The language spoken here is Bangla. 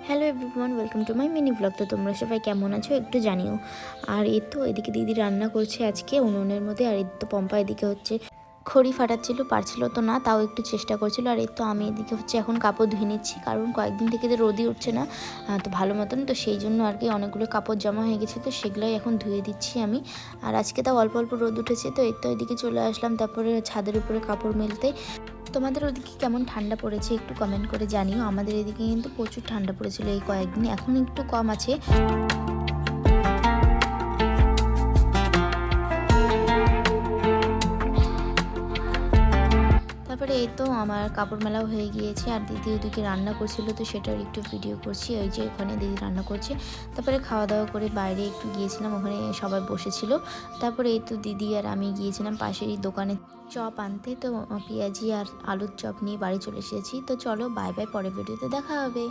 Hello everyone, welcome to my mini blog. তো তোমরা সবাই কেমন আছো একটু জানিও। আর এই তো এদিকে দিদি রান্না করছে আজকে উনুনের মধ্যে, আর এই তো পম্পা এদিকে হচ্ছে খড়ি ফাটাচ্ছিল, পারছিল তো না, তাও একটু চেষ্টা করছিল। আর এই তো আমি এদিকে হচ্ছে এখন কাপড় ধুয়ে নিচ্ছি, কারণ কয়েকদিন থেকে তো রোদই উঠছে না তো ভালো মতন, তো সেই জন্য আর কি অনেকগুলো কাপড় জমা হয়ে গেছে, তো সেগুলোই এখন ধুয়ে দিচ্ছি আমি। আর আজকে তাও অল্প অল্প রোদ উঠেছে, তো এই তো এদিকে চলে আসলাম তারপরে ছাদের উপরে কাপড় মেলতে। তোমাদের ওদিকে কেমন ঠান্ডা পড়েছে একটু কমেন্ট করে জানিও। আমাদের এদিকে কিন্তু প্রচুর ঠান্ডা পড়েছিল এই কয়েকদিন, এখন একটু কম আছে। তারপরে এই তো আমার কাপড় মেলাও হয়ে গিয়েছে, আর দিদি ওদিকে রান্না করছিল, তো সেটার একটু ভিডিও করছি। ওই যে ওখানে দিদি রান্না করছে, তারপরে খাওয়া দাওয়া করে বাইরে একটু গিয়েছিলাম, ওখানে সবাই বসেছিল। তারপরে এই তো দিদি আর আমি গিয়েছিলাম পাশেরই দোকানে চপ আনতে, তো পেঁয়াজি আর আলুর চপ নিয়ে বাড়ি চলে এসেছি। তো চলো বাই বাই, পরের ভিডিওতে দেখা হবে।